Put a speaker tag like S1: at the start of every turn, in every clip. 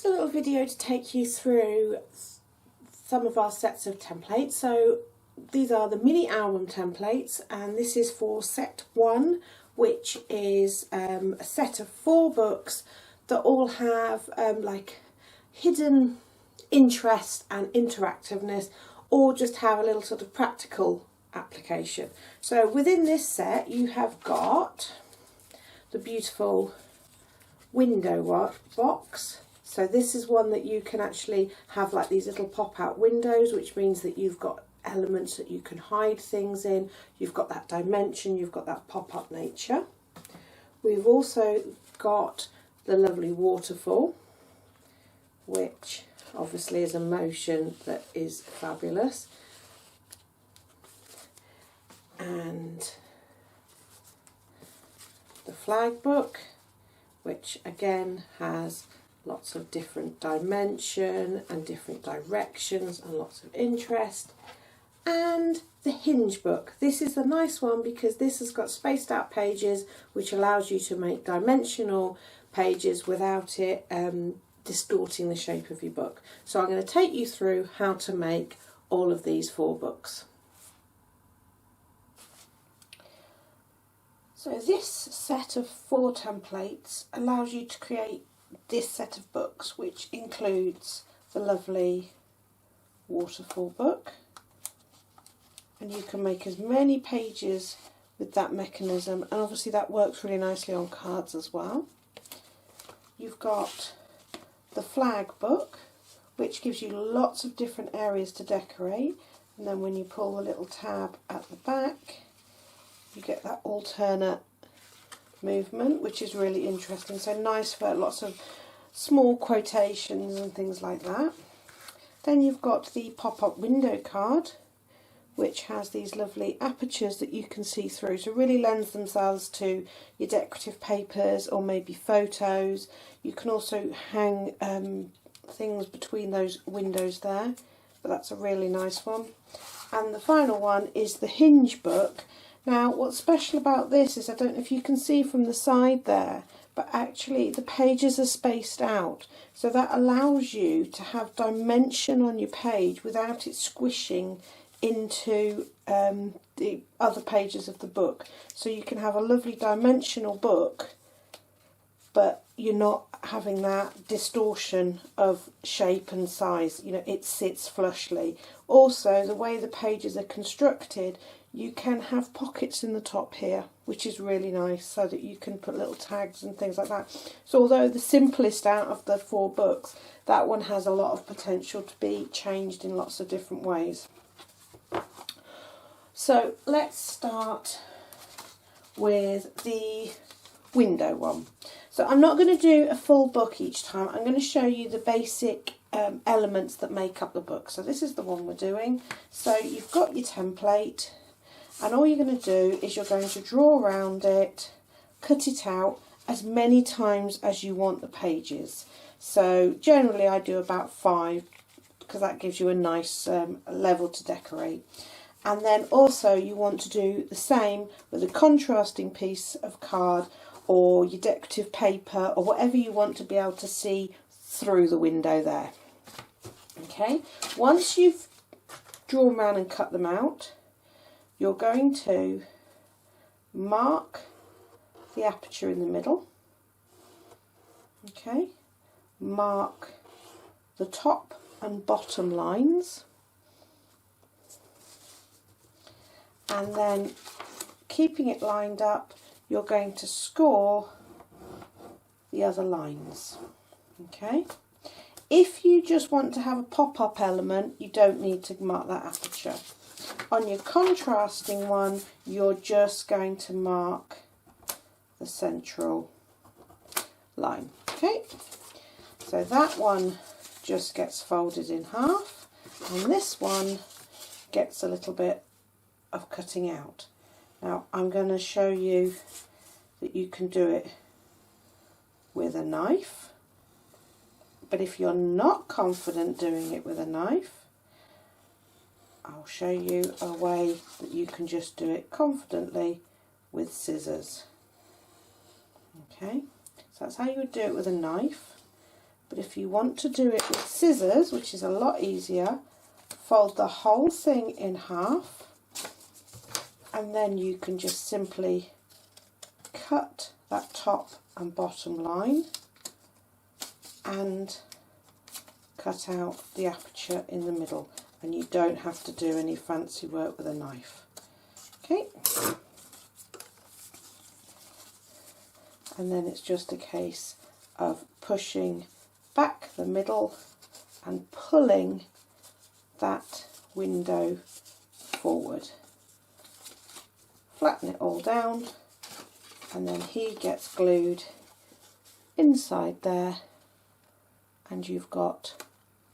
S1: just a little video to take you through some of our sets of templates. So these are the mini album templates, and this is for set 1, which is a set of 4 books that all have like hidden interest and interactiveness, or just have a little sort of practical application. So within this set you have got the beautiful window box. So this is one that you can actually have like these little pop-out windows, which means that you've got elements that you can hide things in. You've got that dimension, you've got that pop-up nature. We've also got the lovely waterfall, which obviously is a motion that is fabulous. And the flag book, which again has lots of different dimension and different directions and lots of interest. And the hinge book. This is the nice one because this has got spaced out pages, which allows you to make dimensional pages without it distorting the shape of your book. So I'm going to take you through how to make all of these 4 books. So this set of 4 templates allows you to create this set of books, which includes the lovely waterfall book, and you can make as many pages with that mechanism, and obviously that works really nicely on cards as well. You've got the flag book, which gives you lots of different areas to decorate, and then when you pull the little tab at the back you get that alternate movement, which is really interesting. So nice for lots of small quotations and things like that. Then you've got the pop-up window card, which has these lovely apertures that you can see through. So really lends themselves to your decorative papers or maybe photos. You can also hang things between those windows there, but that's a really nice one. And the final one is the hinge book. Now what's special about this is, I don't know if you can see from the side there, but actually the pages are spaced out, so that allows you to have dimension on your page without it squishing into the other pages of the book. So you can have a lovely dimensional book, but you're not having that distortion of shape and size. You know, it sits flushly. Also, the way the pages are constructed, you can have pockets in the top here, which is really nice, so that you can put little tags and things like that. So although the simplest out of the 4 books, that one has a lot of potential to be changed in lots of different ways. So let's start with the window one. So I'm not going to do a full book each time. I'm going to show you the basic elements that make up the book. So this is the one we're doing. So you've got your template, and all you're going to do is you're going to draw around it, cut it out as many times as you want the pages. So generally I do about 5, because that gives you a nice level to decorate. And then also you want to do the same with a contrasting piece of card or your decorative paper or whatever you want to be able to see through the window there. Okay, once you've drawn around and cut them out, you're going to mark the aperture in the middle. Okay, mark the top and bottom lines, and then keeping it lined up, you're going to score the other lines. Okay, if you just want to have a pop-up element, you don't need to mark that aperture. On your contrasting one, you're just going to mark the central line. Okay, so that one just gets folded in half, and this one gets a little bit of cutting out. Now I'm going to show you that you can do it with a knife, but if you're not confident doing it with a knife, I'll show you a way that you can just do it confidently with scissors. Okay, so that's how you would do it with a knife. But if you want to do it with scissors, which is a lot easier, fold the whole thing in half, and then you can just simply cut that top and bottom line and cut out the aperture in the middle, and you don't have to do any fancy work with a knife. Okay, and then it's just a case of pushing back the middle and pulling that window forward. Flatten it all down, and then he gets glued inside there, and you've got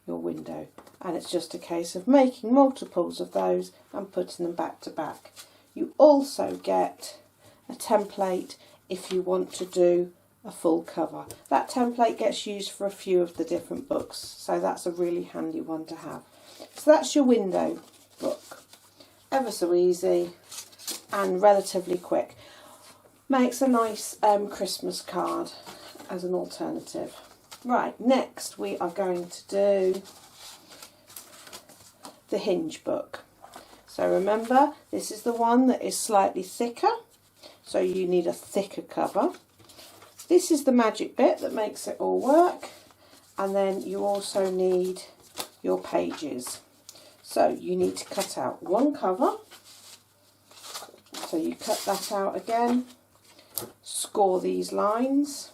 S1: your window. And it's just a case of making multiples of those and putting them back to back. You also get a template if you want to do a full cover. That template gets used for a few of the different books, so that's a really handy one to have. So that's your window book. Ever so easy and relatively quick. Makes a nice Christmas card as an alternative. Right, next we are going to do the Hinge book. So remember, this is the one that is slightly thicker, so you need a thicker cover. This is the magic bit that makes it all work, and then you also need your pages. So you need to cut out one cover, so you cut that out again, score these lines,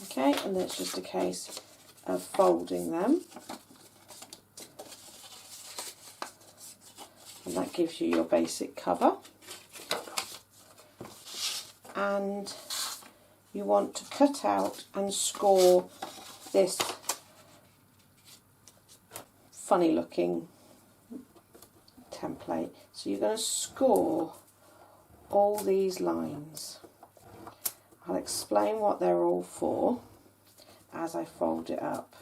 S1: okay, and then it's just a case of folding them, and that gives you your basic cover. And you want to cut out and score this funny looking template. So you're going to score all these lines. I'll explain what they're all for as I fold it up.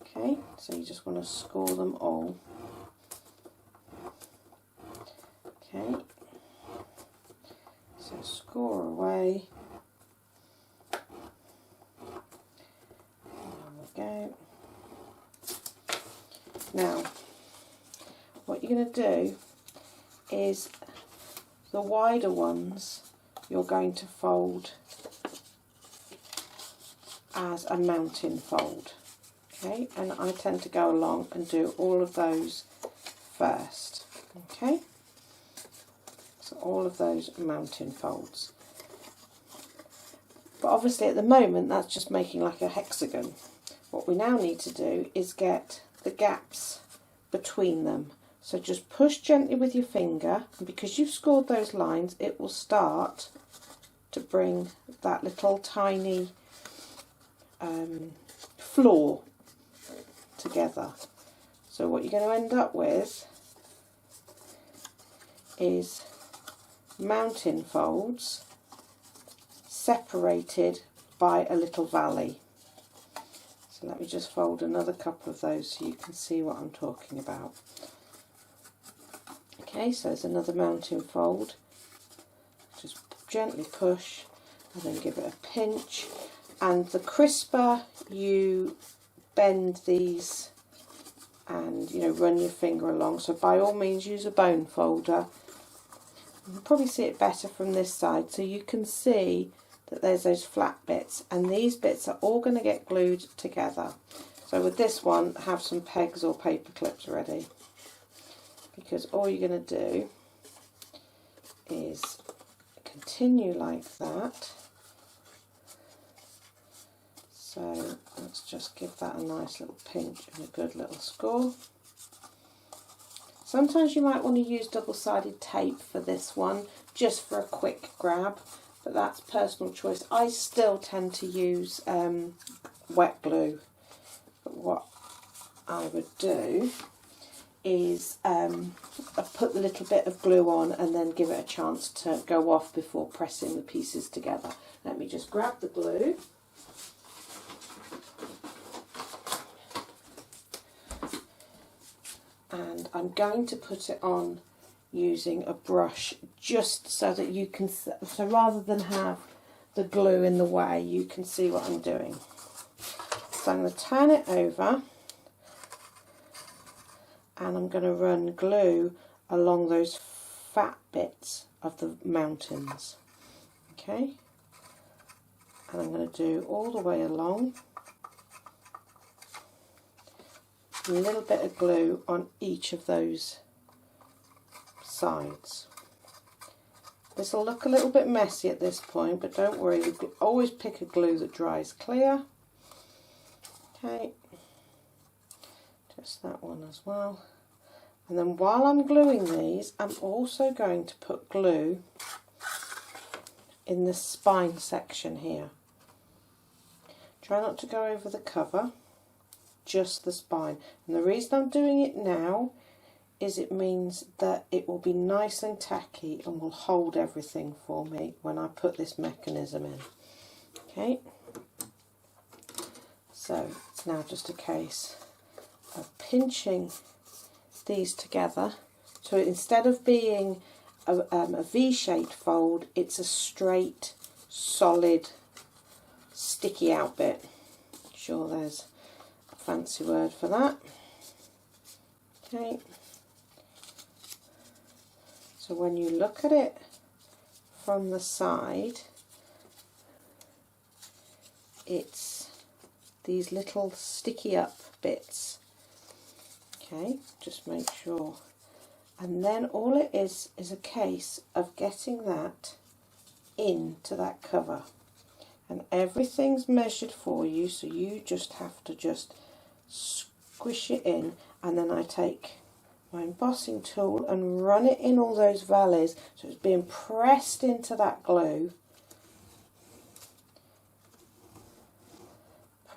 S1: Okay, so you just want to score them all. Okay, so score away. There we go. Now, what you're going to do is the wider ones you're going to fold as a mountain fold. Okay, and I tend to go along and do all of those first. Okay, so all of those mountain folds. But obviously at the moment that's just making like a hexagon. What we now need to do is get the gaps between them. So just push gently with your finger, and because you've scored those lines, it will start to bring that little tiny floor together. So what you're going to end up with is mountain folds separated by a little valley. So let me just fold another couple of those so you can see what I'm talking about. Okay, so there's another mountain fold. Just gently push and then give it a pinch. And the crisper you bend these and run your finger along, so by all means use a bone folder. You'll probably see it better from this side, so you can see that there's those flat bits, and these bits are all going to get glued together. So with this one, have some pegs or paper clips ready, because all you're going to do is continue like that. So let's just give that a nice little pinch and a good little score. Sometimes you might want to use double-sided tape for this one, just for a quick grab, but that's personal choice. I still tend to use wet glue, but what I would do is put the little bit of glue on and then give it a chance to go off before pressing the pieces together. Let me just grab the glue. And I'm going to put it on using a brush, just so that you can, so rather than have the glue in the way, you can see what I'm doing. So I'm going to turn it over and I'm going to run glue along those fat bits of the mountains. Okay, and I'm going to do all the way along. A little bit of glue on each of those sides. This will look a little bit messy at this point, but don't worry, always pick a glue that dries clear. Okay, just that one as well. And then while I'm gluing these, I'm also going to put glue in the spine section here. Try not to go over the cover, just the spine. And the reason I'm doing it now is it means that it will be nice and tacky and will hold everything for me when I put this mechanism in. Okay, so it's now just a case of pinching these together. So instead of being a V-shaped fold, it's a straight, solid, sticky out bit. Sure, there's a fancy word for that. Okay. So when you look at it from the side, it's these little sticky up bits. Okay, just make sure. And then all it is a case of getting that into that cover. And everything's measured for you, so you just have to just squish it in. And then I take my embossing tool and run it in all those valleys, so it's being pressed into that glue.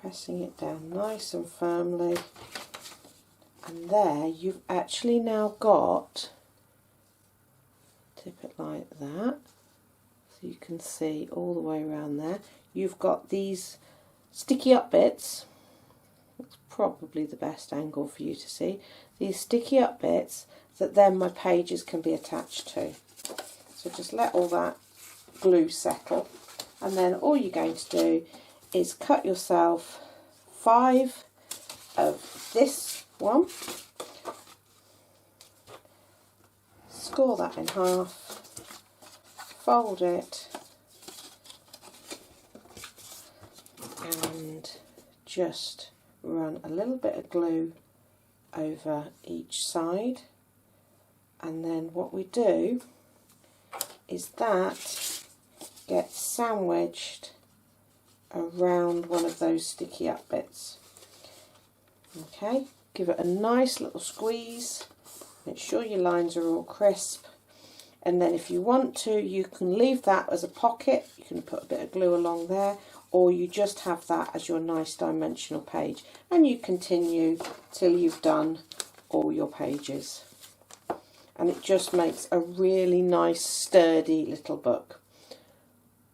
S1: Pressing it down nice and firmly. And there you've actually now got, tip it like that, so you can see all the way around there. You've got these sticky up bits. It's probably the best angle for you to see. These sticky up bits that then my pages can be attached to. So just let all that glue settle. And then all you're going to do is cut yourself 5 of this one, score that in half, fold it, and just run a little bit of glue over each side. And then what we do is that gets sandwiched around one of those sticky up bits. Okay, give it a nice little squeeze, make sure your lines are all crisp, and then if you want to, you can leave that as a pocket. You can put a bit of glue along there, or you just have that as your nice dimensional page, and you continue till you've done all your pages. And it just makes a really nice sturdy little book.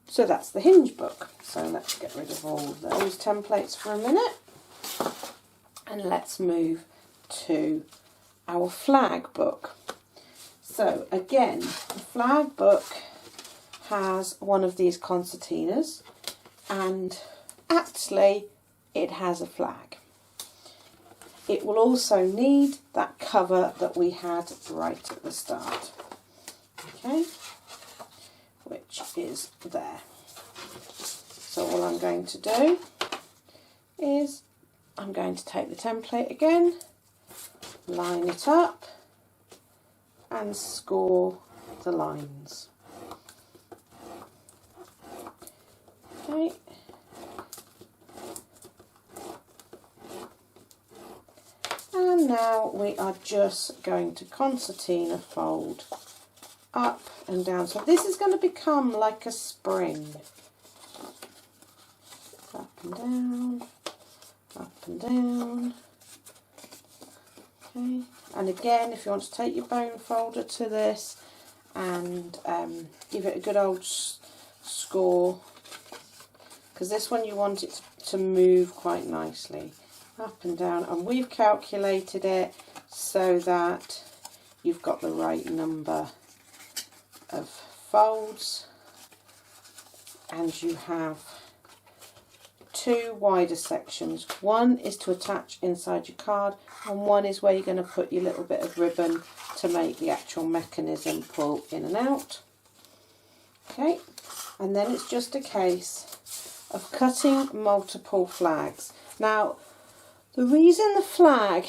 S1: So that's the Hinge book. So let's get rid of all those templates for a minute. And let's move to our flag book. So again, the flag book has one of these concertinas, and actually it has a flag. It will also need that cover that we had right at the start, okay, which is there. So all I'm going to do is I'm going to take the template again, line it up and score the lines. Okay. And now we are just going to concertina fold up and down. So this is going to become like a spring. Up and down, up and down. Okay. And again, if you want to take your bone folder to this and give it a good old score, because this one you want it to move quite nicely. Up and down, and we've calculated it so that you've got the right number of folds, and you have two wider sections. One is to attach inside your card, and one is where you're going to put your little bit of ribbon to make the actual mechanism pull in and out. Okay, and then it's just a case of cutting multiple flags. Now, the reason the flag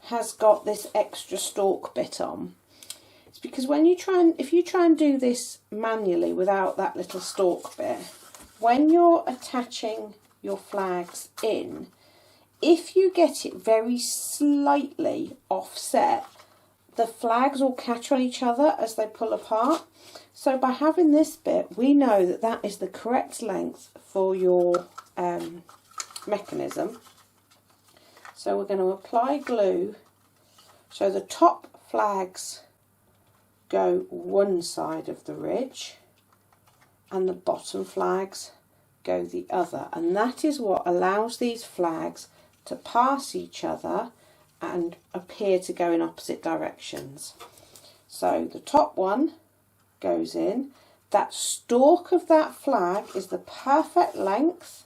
S1: has got this extra stalk bit on is because when you if you try and do this manually without that little stalk bit, when you're attaching your flags in, if you get it very slightly offset, the flags will catch on each other as they pull apart. So by having this bit, we know that that is the correct length for your mechanism. So we're going to apply glue so the top flags go one side of the ridge and the bottom flags go the other, and that is what allows these flags to pass each other and appear to go in opposite directions. So the top one goes in, that stalk of that flag is the perfect length,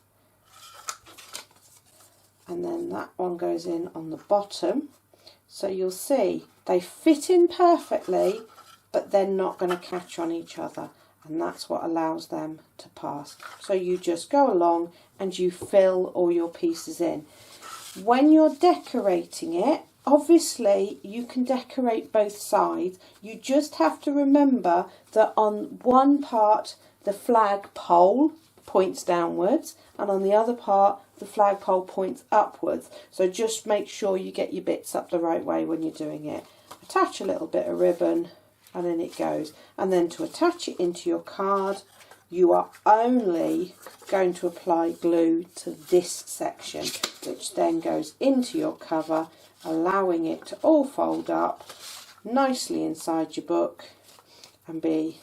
S1: and then that one goes in on the bottom. So you'll see they fit in perfectly, but they're not going to catch on each other, and that's what allows them to pass. So you just go along and you fill all your pieces in. When you're decorating it, obviously you can decorate both sides. You just have to remember that on one part the flag pole points downwards, and on the other part the flagpole points upwards. So just make sure you get your bits up the right way when you're doing it. Attach a little bit of ribbon and then it goes. And then to attach it into your card, you are only going to apply glue to this section, which then goes into your cover, allowing it to all fold up nicely inside your book and be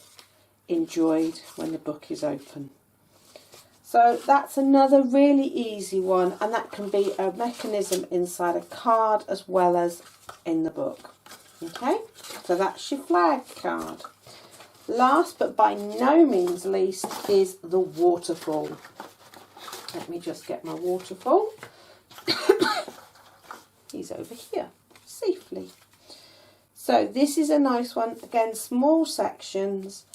S1: enjoyed when the book is open. So that's another really easy one, and that can be a mechanism inside a card as well as in the book. Okay, so that's your flag card. Last but by no means least is the waterfall. Let me just get my waterfall. He's over here safely. So this is a nice one, again small sections,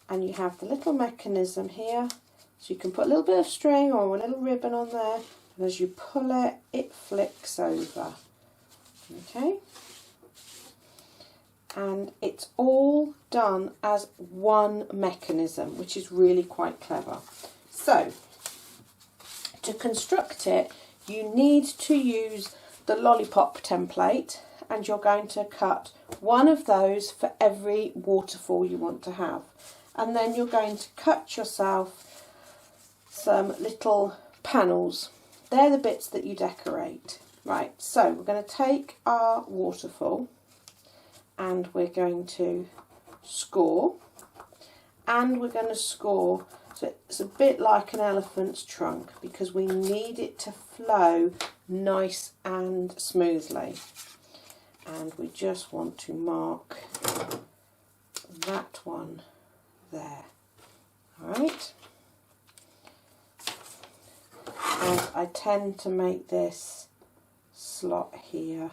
S1: and you have the little mechanism here. So you can put a little bit of string or a little ribbon on there, and as you pull it, it flicks over. Okay? And it's all done as one mechanism, which is really quite clever. So, to construct it, you need to use the lollipop template, and you're going to cut one of those for every waterfall you want to have. And then you're going to cut yourself some little panels. They're the bits that you decorate. Right, so we're going to take our waterfall and we're going to score, and we're going to score so it's a bit like an elephant's trunk because we need it to flow nice and smoothly, and we just want to mark that one there. Alright, and I tend to make this slot here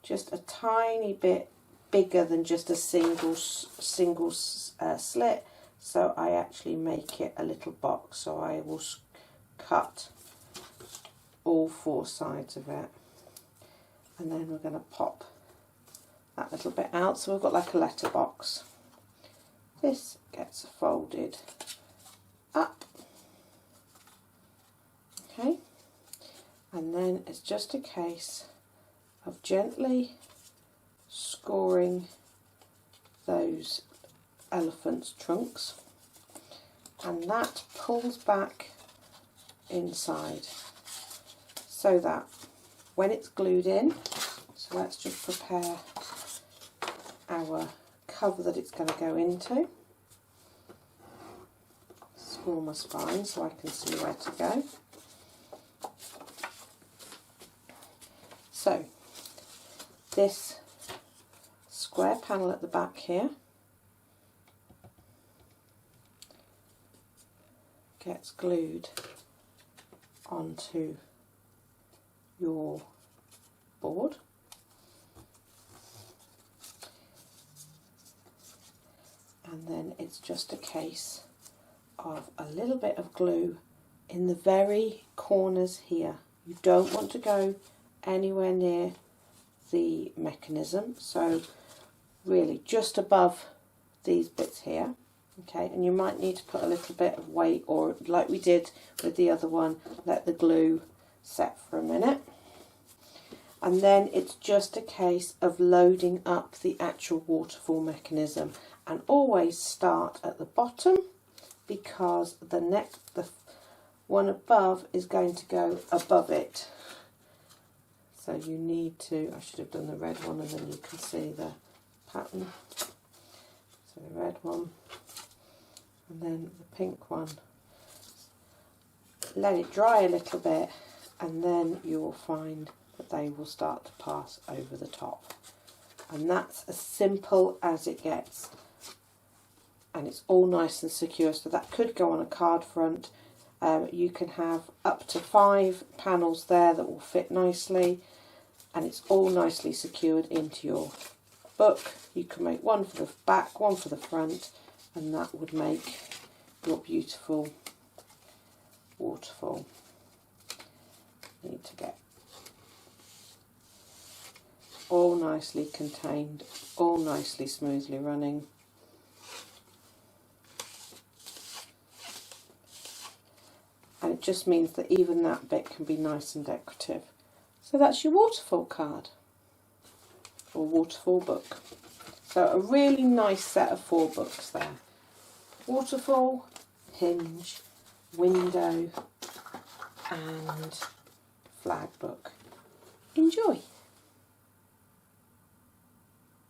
S1: just a tiny bit bigger than just a single slit, so I actually make it a little box. So I will cut all four sides of it, and then we're going to pop that little bit out, so we've got like a letterbox. This gets folded up, okay, and then it's just a case of gently scoring those elephant's trunks, and that pulls back inside so that when it's glued in, so let's just prepare our cover that it's going to go into. Score my spine so I can see where to go. So this square panel at the back here gets glued onto your board. And then it's just a case of a little bit of glue in the very corners here. You don't want to go anywhere near the mechanism, so really just above these bits here. Okay, and you might need to put a little bit of weight, or like we did with the other one, let the glue set for a minute. And then it's just a case of loading up the actual waterfall mechanism, and always start at the bottom, because the one above is going to go above it. So you need to, I should have done the red one and then you can see the pattern. So the red one and then the pink one. Let it dry a little bit and then you will find that they will start to pass over the top. And that's as simple as it gets. And it's all nice and secure, so that could go on a card front. You can have up to 5 panels there that will fit nicely, and it's all nicely secured into your book. You can make one for the back, one for the front, and that would make your beautiful waterfall. You need to get all nicely contained, all nicely smoothly running. And it just means that even that bit can be nice and decorative. So that's your waterfall card, or waterfall book. So a really nice set of 4 books there. Waterfall, Hinge, Window and Flag book. Enjoy!